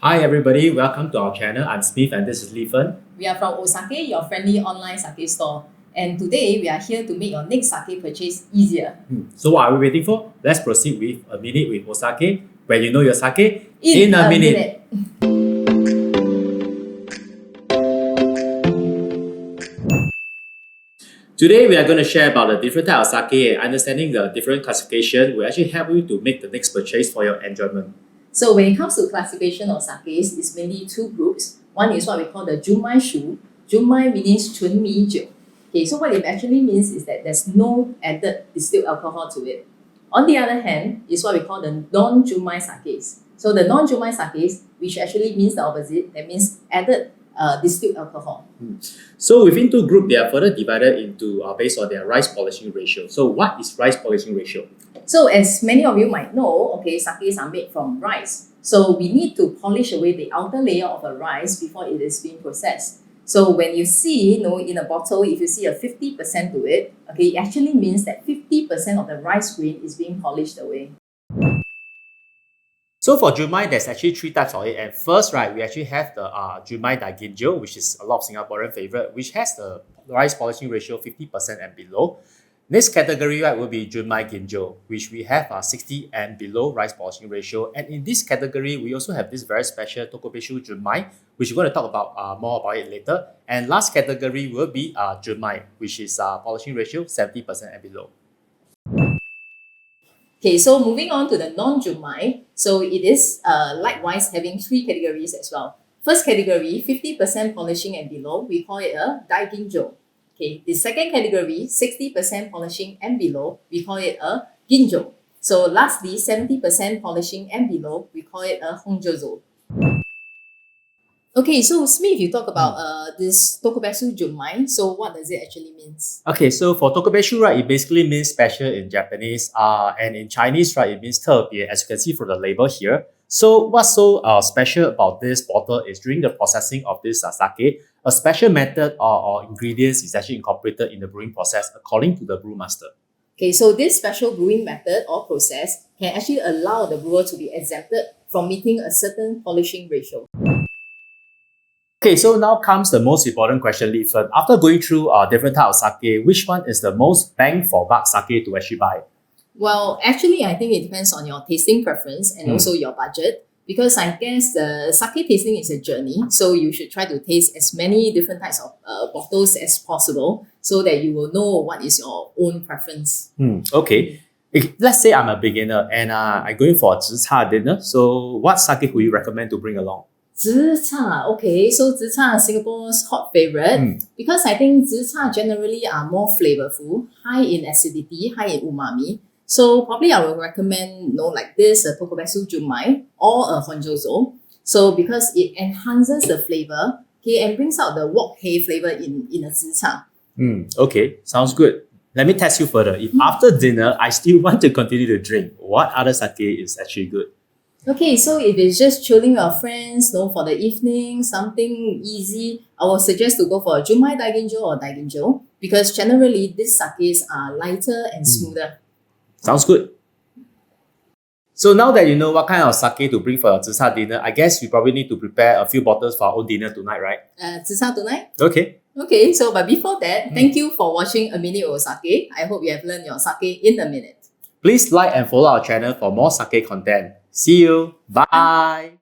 Hi everybody, welcome to our channel. I'm Smith and this is Lee Fen. We are from Osake, your friendly online sake store. And today we are here to make your next sake purchase easier. So what are we waiting for? Let's proceed with a minute with Osake, where you know your sake In a minute. Today we are going to share about the different type of sake and understanding the different classification will actually help you to make the next purchase for your enjoyment. So when it comes to classification of sakes, it's mainly two groups. One is what we call the Junmai Shu. Junmai means chun mi jiu. Okay, so what it actually means is that there's no added distilled alcohol to it. On the other hand, is what we call the non-Junmai sakes. So the non-Junmai sakes, which actually means the opposite, that means added distilled alcohol. So within two groups, they are further divided into based on their rice polishing ratio. So what is rice polishing ratio? So as many of you might know, okay, sakes are made from rice. So we need to polish away the outer layer of a rice before it is being processed. So when you see, in a bottle, if you see a 50% to it, okay, it actually means that 50% of the rice grain is being polished away. So for Junmai, there's actually three types of it. And first, right, we actually have the Junmai Daiginjo, which is a lot of Singaporean favorite, which has the rice polishing ratio 50% and below. Next category, right, will be Junmai Ginjo, which we have 60 and below rice polishing ratio. And in this category, we also have this very special Tokubeshu Junmai, which we're going to talk about more about it later. And last category will be Junmai, which is polishing ratio 70% and below. Okay, so moving on to the non-Junmai, so it is likewise having three categories as well. First category, 50% polishing and below, we call it a Daiginjo. Okay, the second category, 60% polishing and below, we call it a Ginjo. So lastly, 70% polishing and below, we call it a Hongjozo. Okay, so Smith, you talk about this Tokubetsu Junmai. So what does it actually mean? Okay, so for Tokubeshu, right, it basically means special in Japanese. And in Chinese, right, it means 特别, as you can see from the label here. So what's so special about this bottle is during the processing of this sake, a special method or ingredients is actually incorporated in the brewing process according to the brewmaster. Okay, so this special brewing method or process can actually allow the brewer to be exempted from meeting a certain polishing ratio. Okay, so now comes the most important question, Lee Fen. After going through different types of sake, which one is the most bang for buck sake to actually buy? Well, actually, I think it depends on your tasting preference and also your budget. Because I guess the sake tasting is a journey, so you should try to taste as many different types of bottles as possible so that you will know what is your own preference. Okay. Let's say I'm a beginner and I'm going for a zi cha dinner. So what sake would you recommend to bring along? Zi cha, okay. So zi cha is Singapore's hot favorite because I think zi cha generally are more flavorful, high in acidity, high in umami. So probably I will recommend, like this, a Tokubetsu Junmai or a Hongjozo. So because it enhances the flavor, okay, and brings out the wok hei flavor in a zi cha. Okay, sounds good. Let me test you further. If after dinner, I still want to continue to drink, what other sake is actually good? Okay, so if it's just chilling with your friends, for the evening, something easy, I would suggest to go for a Junmai Daiginjo or Daiginjo because generally these sakes are lighter and smoother. Sounds good. So now that you know what kind of sake to bring for your zi cha dinner, I guess we probably need to prepare a few bottles for our own dinner tonight, right? Zi cha tonight? Okay. Okay, so but before that, thank you for watching A Minute of Sake. I hope you have learned your sake in a minute. Please like and follow our channel for more sake content. See you. Bye.